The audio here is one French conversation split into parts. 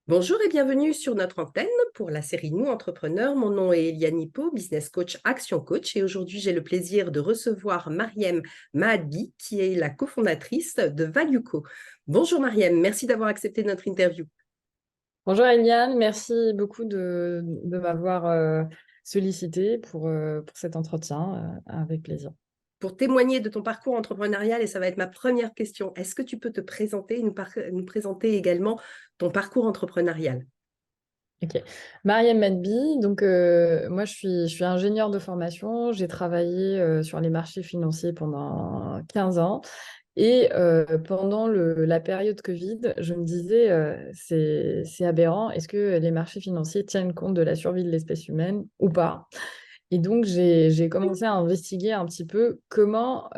Bonjour et bienvenue sur notre antenne pour la série Nous Entrepreneurs. Mon nom est Eliane Hippo, business coach, action coach, et aujourd'hui j'ai le plaisir de recevoir Mariem Mahadbi, qui est la cofondatrice de Valueco. Bonjour Mariem, merci d'avoir accepté notre interview. Bonjour Eliane, merci beaucoup de m'avoir sollicité pour cet entretien, avec plaisir. Pour témoigner de ton parcours entrepreneurial, et ça va être ma première question, est-ce que tu peux te présenter et nous présenter également ton parcours entrepreneurial? Ok. Mariam Madbi, donc moi je suis ingénieure de formation, j'ai travaillé sur les marchés financiers pendant 15 ans et pendant la période Covid, je me disais c'est aberrant, est-ce que les marchés financiers tiennent compte de la survie de l'espèce humaine ou pas? Et donc, j'ai commencé à investiguer un petit peu comment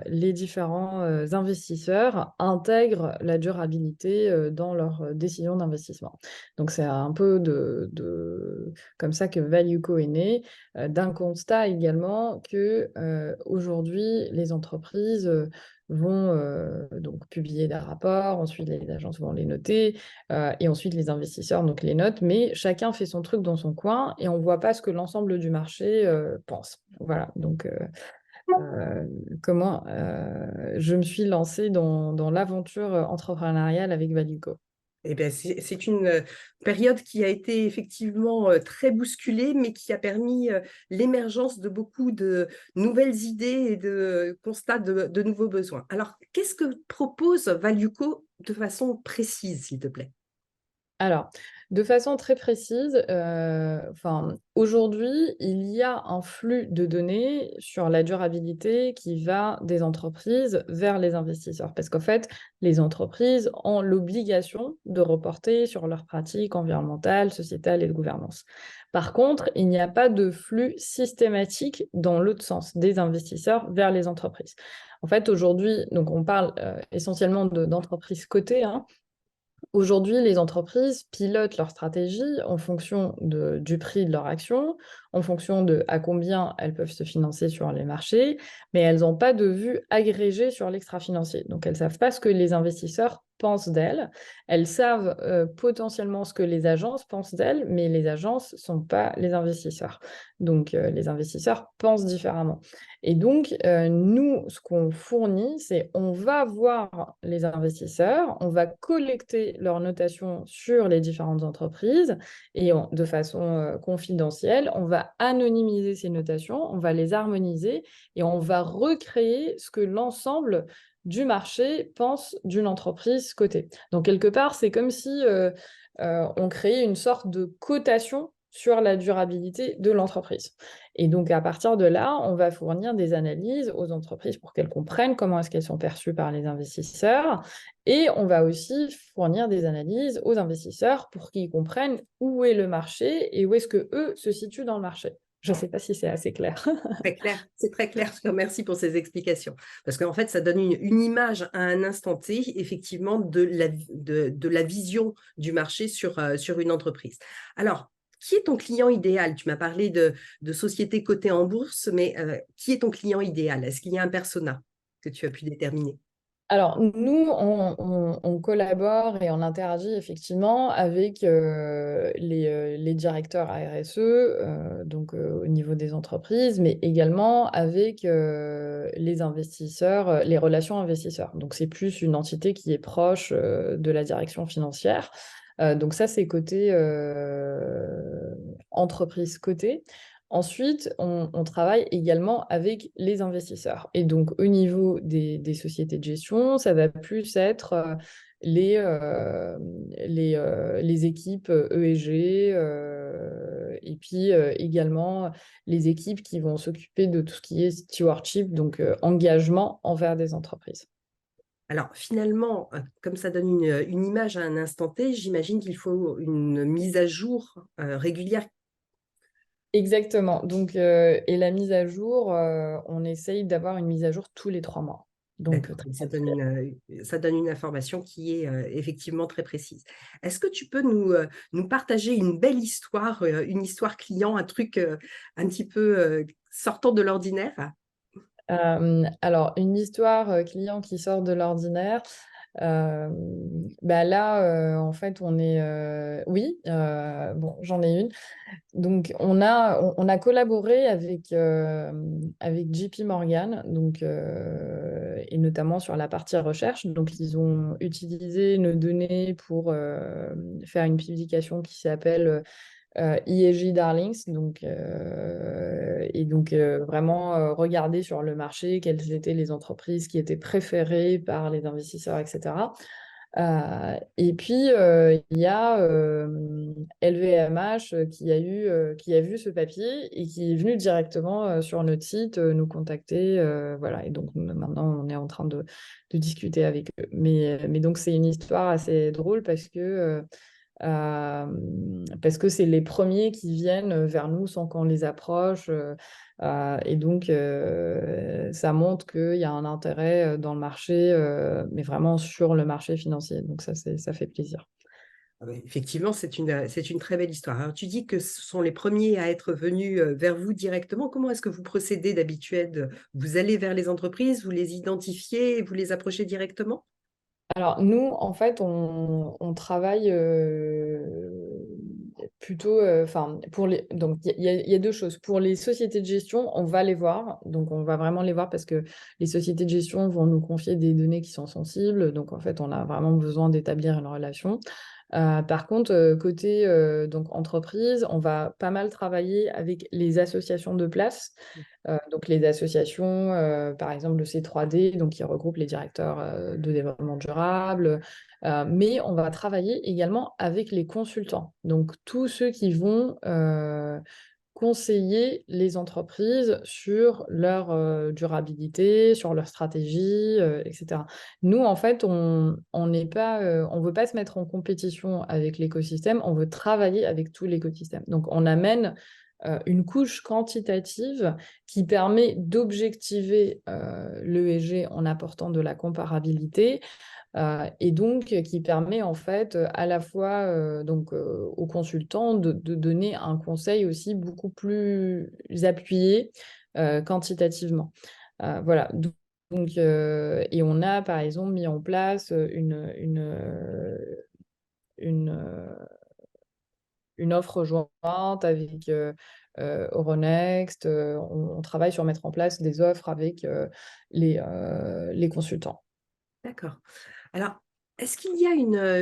les différents investisseurs intègrent la durabilité dans leurs décisions d'investissement. Donc, c'est un peu comme ça que ValueCo est né, d'un constat également que aujourd'hui, les entreprises vont donc publier des rapports, ensuite les agences vont les noter, et ensuite les investisseurs donc les notent, mais chacun fait son truc dans son coin et on ne voit pas ce que l'ensemble du marché pense. Voilà, donc comment je me suis lancée dans l'aventure entrepreneuriale avec Valueco. Eh bien, c'est une période qui a été effectivement très bousculée, mais qui a permis l'émergence de beaucoup de nouvelles idées et de constats de nouveaux besoins. Alors, qu'est-ce que propose Valueco de façon précise, s'il te plaît? Alors, de façon très précise, aujourd'hui, il y a un flux de données sur la durabilité qui va des entreprises vers les investisseurs. Parce qu'en fait, les entreprises ont l'obligation de reporter sur leurs pratiques environnementales, sociétales et de gouvernance. Par contre, il n'y a pas de flux systématique dans l'autre sens, des investisseurs vers les entreprises. En fait, aujourd'hui, donc on parle essentiellement d'entreprises cotées, hein. Aujourd'hui, les entreprises pilotent leur stratégie en fonction du prix de leur action, en fonction de à combien elles peuvent se financer sur les marchés, mais elles n'ont pas de vue agrégée sur l'extra-financier. Donc, elles ne savent pas ce que les investisseurs pensent d'elles. Elles savent potentiellement ce que les agences pensent d'elles, mais les agences ne sont pas les investisseurs. Donc, les investisseurs pensent différemment. Et donc, nous, ce qu'on fournit, c'est on va voir les investisseurs, on va collecter leurs notations sur les différentes entreprises et de façon confidentielle, on va anonymiser ces notations, on va les harmoniser et on va recréer ce que l'ensemble du marché pense d'une entreprise cotée. Donc, quelque part, c'est comme si on créait une sorte de cotation sur la durabilité de l'entreprise. Et donc, à partir de là, on va fournir des analyses aux entreprises pour qu'elles comprennent comment est-ce qu'elles sont perçues par les investisseurs. Et on va aussi fournir des analyses aux investisseurs pour qu'ils comprennent où est le marché et où est-ce que eux se situent dans le marché. Je ne sais pas si c'est assez clair. Très clair, c'est très clair. Merci pour ces explications. Parce qu'en fait, ça donne une image à un instant T, effectivement, de la vision du marché sur une entreprise. Alors, qui est ton client idéal? Tu m'as parlé de sociétés cotées en bourse, mais qui est ton client idéal? Est-ce qu'il y a un persona que tu as pu déterminer? Alors, nous, on collabore et on interagit effectivement avec les directeurs RSE, donc au niveau des entreprises, mais également avec les investisseurs, les relations investisseurs. Donc, c'est plus une entité qui est proche de la direction financière. Donc, ça, c'est côté entreprise cotée. Ensuite, on travaille également avec les investisseurs. Et donc, au niveau des sociétés de gestion, ça va plus être les équipes ESG et puis également les équipes qui vont s'occuper de tout ce qui est stewardship, donc engagement envers des entreprises. Alors, finalement, comme ça donne une image à un instant T, j'imagine qu'il faut une mise à jour régulière. Exactement. Donc, et la mise à jour, on essaye d'avoir une mise à jour tous les 3 mois. Donc, D'accord, très donc régulière. ça donne une information qui est effectivement très précise. Est-ce que tu peux nous partager une belle histoire, une histoire client, un truc un petit peu sortant de l'ordinaire? Alors, une histoire client qui sort de l'ordinaire. Là, en fait, on est... Oui, bon, j'en ai une. Donc, on a collaboré avec JP Morgan, donc, et notamment sur la partie recherche. Donc, ils ont utilisé nos données pour faire une publication qui s'appelle ESG Darlings. Donc, vraiment regarder sur le marché quelles étaient les entreprises qui étaient préférées par les investisseurs, etc. Et puis, il y a LVMH qui a vu ce papier et qui est venu directement sur notre site nous contacter. Voilà. Et donc, maintenant, on est en train de discuter avec eux. Mais donc, c'est une histoire assez drôle parce que c'est les premiers qui viennent vers nous sans qu'on les approche. Et donc, ça montre qu'il y a un intérêt dans le marché, mais vraiment sur le marché financier. Donc, ça fait plaisir. Ah ouais, effectivement, c'est une très belle histoire. Alors, tu dis que ce sont les premiers à être venus vers vous directement. Comment est-ce que vous procédez d'habitude? Vous allez vers les entreprises, vous les identifiez et vous les approchez directement? Alors, nous, en fait, on travaille plutôt, enfin, donc, il y a deux choses. Pour les sociétés de gestion, on va les voir. Donc, on va vraiment les voir parce que les sociétés de gestion vont nous confier des données qui sont sensibles. Donc, en fait, on a vraiment besoin d'établir une relation. Par contre, côté donc entreprise, on va pas mal travailler avec les associations de place. Donc les associations, par exemple le C3D, donc qui regroupe les directeurs de développement durable. Mais on va travailler également avec les consultants. Donc tous ceux qui vont conseiller les entreprises sur leur durabilité, sur leur stratégie, etc. Nous, en fait, on n'est pas, on veut pas se mettre en compétition avec l'écosystème, on veut travailler avec tout l'écosystème. Donc, on amène une couche quantitative qui permet d'objectiver l'ESG en apportant de la comparabilité et donc qui permet en fait à la fois aux consultants de donner un conseil aussi beaucoup plus appuyé quantitativement. Voilà. Et on a par exemple mis en place une offre jointe avec Euronext. On travaille sur mettre en place des offres avec les consultants. D'accord. Alors, est-ce qu'il y a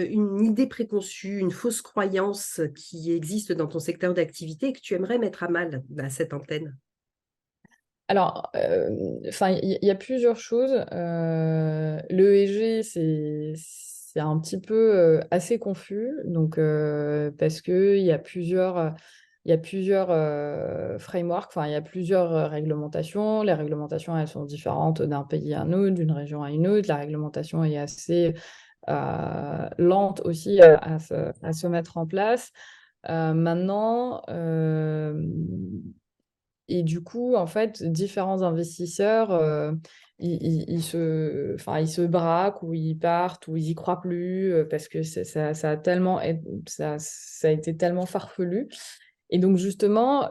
une idée préconçue, une fausse croyance qui existe dans ton secteur d'activité et que tu aimerais mettre à mal à cette antenne? Alors, enfin, il y a plusieurs choses. L'ESG, c'est un petit peu assez confus, donc parce qu'il y a plusieurs frameworks, enfin, il y a plusieurs réglementations. Les réglementations, elles sont différentes d'un pays à un autre, d'une région à une autre. La réglementation est assez lente aussi à se mettre en place. Maintenant, et du coup, en fait, différents investisseurs, ils se braquent ou ils partent ou ils y croient plus parce que ça a tellement, ça a été tellement farfelu. Et donc, justement,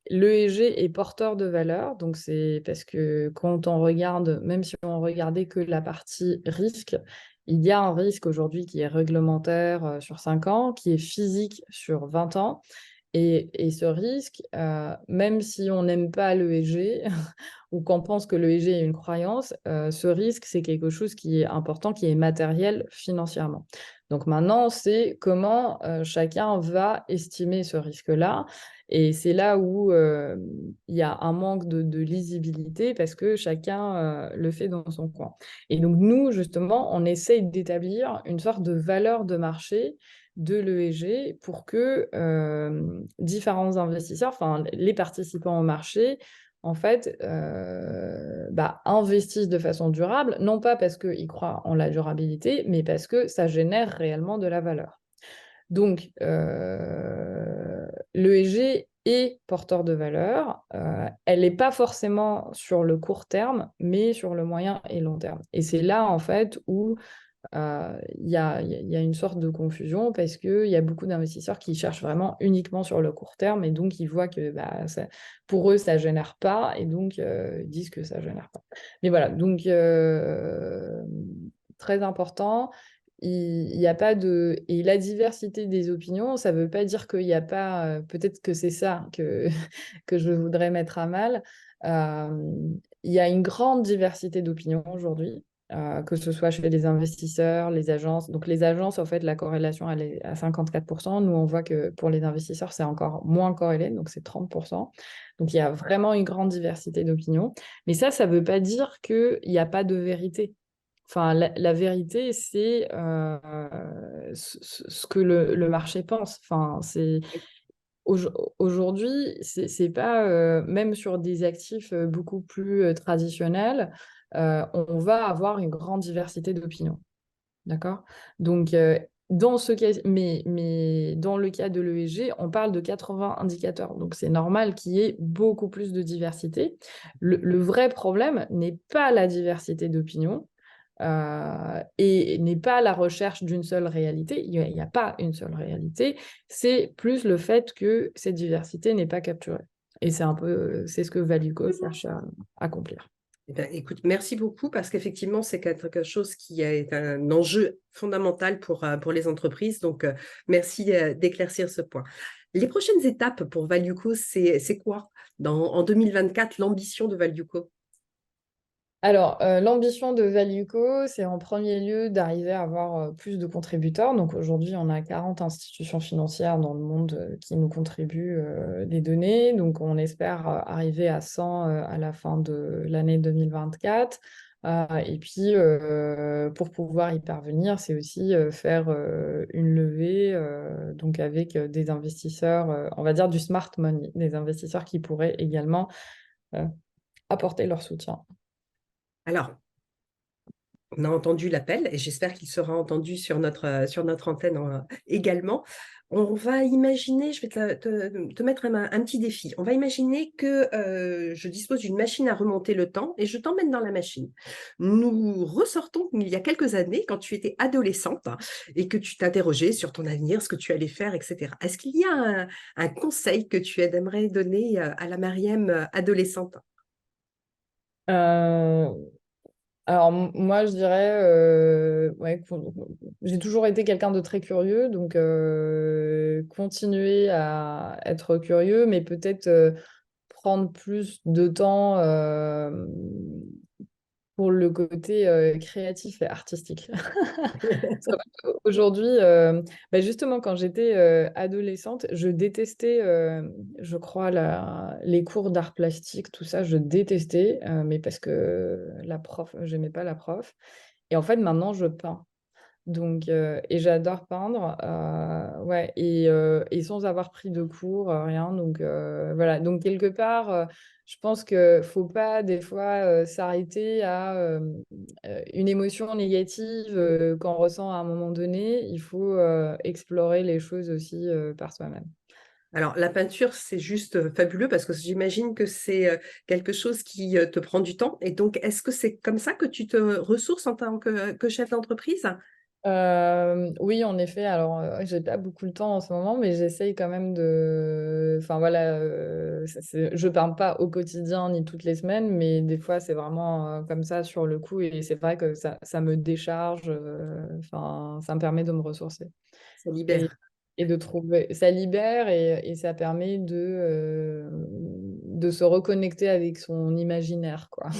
l'ESG est porteur de valeur. Donc, c'est parce que quand on regarde, même si on regardait que la partie risque, il y a un risque aujourd'hui qui est réglementaire sur 5 ans, qui est physique sur 20 ans. Et ce risque, même si on n'aime pas l'ESG ou qu'on pense que l'ESG est une croyance, ce risque, c'est quelque chose qui est important, qui est matériel financièrement. Donc maintenant, c'est comment chacun va estimer ce risque-là. Et c'est là où il y a un manque de lisibilité parce que chacun le fait dans son coin. Et donc nous, justement, on essaye d'établir une sorte de valeur de marché de l'ESG pour que différents investisseurs, enfin les participants au marché, en fait, investissent de façon durable, non pas parce qu'ils croient en la durabilité, mais parce que ça génère réellement de la valeur. Donc, l'ESG est porteur de valeur. Elle n'est pas forcément sur le court terme, mais sur le moyen et long terme. Et c'est là, en fait, où Il y a une sorte de confusion parce qu'il y a beaucoup d'investisseurs qui cherchent vraiment uniquement sur le court terme et donc ils voient que pour eux, ça ne génère pas et donc ils disent que ça ne génère pas. Mais voilà, donc très important. Il y a pas de... Et la diversité des opinions, ça ne veut pas dire qu'il n'y a pas... peut-être que c'est ça que je voudrais mettre à mal. Il y a une grande diversité d'opinions aujourd'hui, que ce soit chez les investisseurs, les agences. Donc les agences, en fait, la corrélation, elle est à 54%. Nous, on voit que pour les investisseurs, c'est encore moins corrélé, donc c'est 30%. Donc il y a vraiment une grande diversité d'opinions. Mais ça ne veut pas dire qu'il n'y a pas de vérité. Enfin, la vérité, c'est ce que le marché pense. Enfin, aujourd'hui, c'est pas même sur des actifs beaucoup plus traditionnels, on va avoir une grande diversité d'opinions. D'accord? Donc, dans ce cas, mais dans le cas de l'ESG, on parle de 80 indicateurs. Donc, c'est normal qu'il y ait beaucoup plus de diversité. Le vrai problème n'est pas la diversité d'opinions, et n'est pas la recherche d'une seule réalité. Il n'y a pas une seule réalité. C'est plus le fait que cette diversité n'est pas capturée. Et c'est ce que Valueco cherche à accomplir. Eh bien, écoute, merci beaucoup parce qu'effectivement, c'est quelque chose qui est un enjeu fondamental pour les entreprises. Donc, merci d'éclaircir ce point. Les prochaines étapes pour Valueco, c'est quoi en 2024, l'ambition de Valueco? Alors, l'ambition de Valueco, c'est en premier lieu d'arriver à avoir plus de contributeurs. Donc aujourd'hui, on a 40 institutions financières dans le monde qui nous contribuent des données. Donc on espère arriver à 100 à la fin de l'année 2024. Et puis, pour pouvoir y parvenir, c'est aussi faire une levée donc avec des investisseurs, on va dire du smart money, des investisseurs qui pourraient également euh, apporter leur soutien. Alors, on a entendu l'appel et j'espère qu'il sera entendu sur notre antenne également. On va imaginer, je vais te mettre un petit défi. On va imaginer que je dispose d'une machine à remonter le temps et je t'emmène dans la machine. Nous ressortons il y a quelques années quand tu étais adolescente et que tu t'interrogeais sur ton avenir, ce que tu allais faire, etc. Est-ce qu'il y a un conseil que tu aimerais donner à la Marième adolescente? Euh, Alors, moi, je dirais, ouais, j'ai toujours été quelqu'un de très curieux, donc continuer à être curieux, mais peut-être prendre plus de temps pour le côté créatif et artistique. Parce qu'aujourd'hui, justement, quand j'étais adolescente, je détestais, je crois, les cours d'art plastique, tout ça, je détestais, mais parce que la prof, j'aimais pas la prof. Et en fait, maintenant, je peins. Donc, et j'adore peindre, ouais, et sans avoir pris de cours, rien. Donc, voilà. Donc, quelque part, je pense qu'il faut pas, des fois, s'arrêter à une émotion négative qu'on ressent à un moment donné. Il faut explorer les choses aussi par soi-même. Alors, la peinture, c'est juste fabuleux parce que j'imagine que c'est quelque chose qui te prend du temps. Et donc, est-ce que c'est comme ça que tu te ressources en tant que chef d'entreprise? Oui, en effet. Alors, j'ai pas beaucoup le temps en ce moment, mais j'essaye quand même de. Enfin voilà, je peins pas au quotidien ni toutes les semaines, mais des fois c'est vraiment comme ça sur le coup, et c'est vrai que ça me décharge. Enfin, ça me permet de me ressourcer Ça et, libère. et de trouver. Ça libère et ça permet de se reconnecter avec son imaginaire, quoi.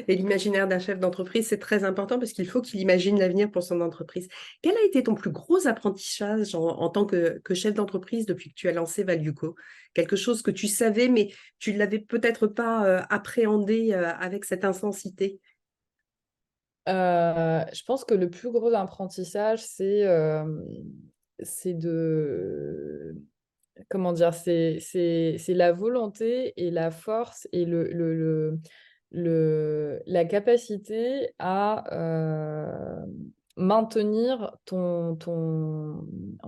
Et l'imaginaire d'un chef d'entreprise, c'est très important parce qu'il faut qu'il imagine l'avenir pour son entreprise. Quel a été ton plus gros apprentissage en tant que chef d'entreprise depuis que tu as lancé Valueco? Quelque chose que tu savais, mais tu ne l'avais peut-être pas appréhendé avec cette intensité. Je pense que le plus gros apprentissage, c'est comment dire, c'est la volonté et la force et la capacité à maintenir en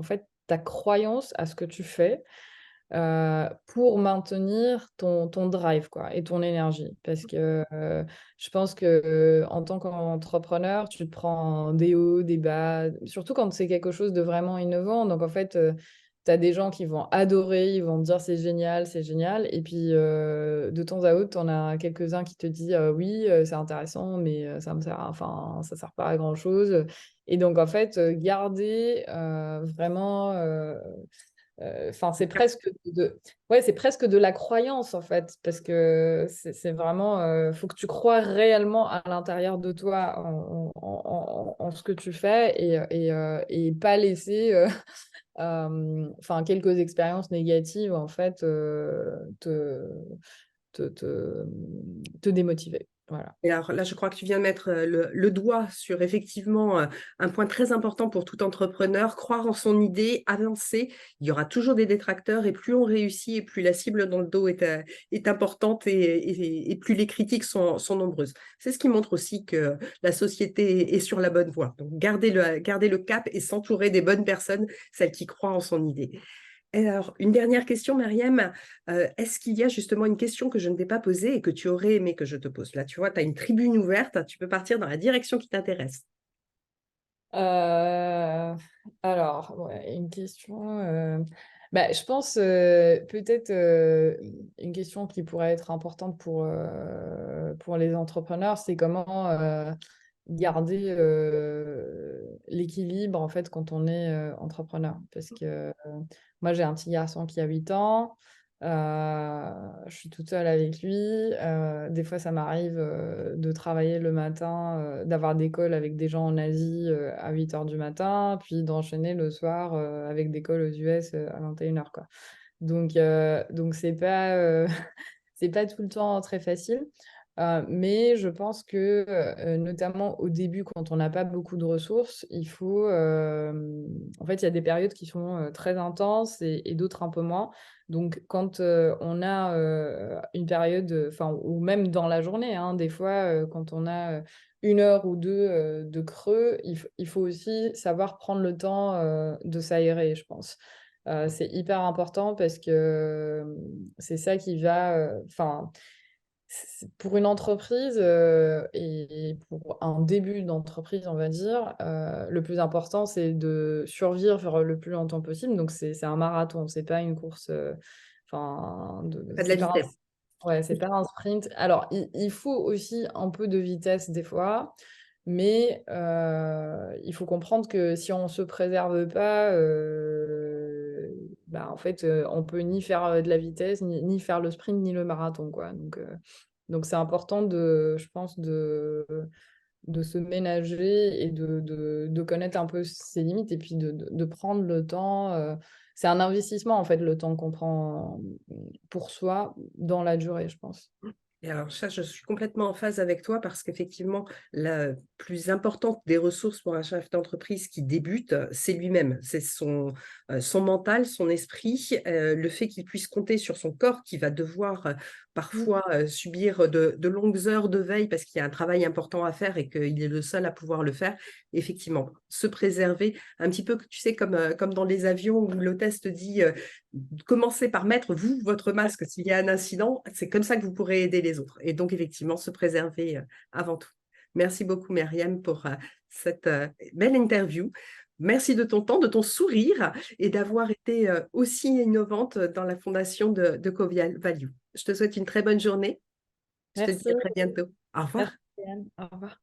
fait, ta croyance à ce que tu fais, pour maintenir ton drive, quoi, et ton énergie. Parce que je pense que en tant qu'entrepreneur, tu te prends des hauts, des bas, surtout quand c'est quelque chose de vraiment innovant. Donc en fait, tu as des gens qui vont adorer, ils vont te dire c'est génial, c'est génial. Et puis de temps à autre, tu en as quelques-uns qui te disent oui, c'est intéressant, mais ça sert pas à grand-chose. Et donc en fait, garder vraiment. Enfin, c'est presque de la croyance en fait, parce que c'est vraiment, faut que tu crois réellement à l'intérieur de toi en ce que tu fais et pas laisser enfin, quelques expériences négatives en fait te démotiver. Voilà. Et alors là, je crois que tu viens de mettre le doigt sur effectivement un point très important pour tout entrepreneur, croire en son idée, avancer. Il y aura toujours des détracteurs et plus on réussit et plus la cible dans le dos est importante et plus les critiques sont nombreuses. C'est ce qui montre aussi que la société est sur la bonne voie. Donc, garder le cap et s'entourer des bonnes personnes, celles qui croient en son idée. Alors, une dernière question, Myriam. Est-ce qu'il y a justement une question que je ne t'ai pas posée et que tu aurais aimé que je te pose? Là, tu vois, tu as une tribune ouverte, tu peux partir dans la direction qui t'intéresse. Alors, ouais, une question. Je pense peut-être une question qui pourrait être importante pour les entrepreneurs, c'est comment garder l'équilibre en fait quand on est entrepreneur. Parce que moi, j'ai un petit garçon qui a 8 ans. Je suis toute seule avec lui. Des fois, ça m'arrive de travailler le matin, d'avoir des calls avec des gens en Asie à 8 heures du matin, puis d'enchaîner le soir avec des calls aux US à 21 heures, quoi. Donc c'est pas tout le temps très facile. Mais je pense que, notamment au début, quand on n'a pas beaucoup de ressources, il faut, en fait, il y a des périodes qui sont très intenses et d'autres un peu moins. Donc, quand on a une période, enfin, ou même dans la journée, hein, des fois, quand on a 1 heure ou deux de creux, il faut aussi savoir prendre le temps de s'aérer, je pense. C'est hyper important parce que c'est ça qui va, enfin, pour une entreprise et pour un début d'entreprise, on va dire, le plus important, c'est de survivre le plus longtemps possible. Donc, c'est un marathon, c'est pas une course, enfin, Pas de la vitesse. ouais, c'est pas un sprint. Alors, il faut aussi un peu de vitesse des fois, mais il faut comprendre que si on se préserve pas, en fait, on peut ni faire de la vitesse, ni faire le sprint, ni le marathon, quoi. Donc c'est important je pense, de se ménager et de connaître un peu ses limites et puis de prendre le temps. C'est un investissement, en fait, le temps qu'on prend pour soi dans la durée, je pense. Et alors ça, je suis complètement en phase avec toi parce qu'effectivement, la plus importante des ressources pour un chef d'entreprise qui débute, c'est lui-même. C'est son mental, son esprit, le fait qu'il puisse compter sur son corps qui va devoir parfois subir de longues heures de veille parce qu'il y a un travail important à faire et qu'il est le seul à pouvoir le faire. Effectivement, se préserver un petit peu, tu sais, comme dans les avions où l'hôtesse te dit commencez par mettre, vous, votre masque s'il y a un incident. C'est comme ça que vous pourrez aider les autres. Et donc, effectivement, se préserver avant tout. Merci beaucoup, Myriam, pour cette belle interview. Merci de ton temps, de ton sourire et d'avoir été aussi innovante dans la fondation de Covial Value. Je te souhaite une très bonne journée. Je te dis Merci. à très bientôt. Au revoir. Merci, Anne. Au revoir.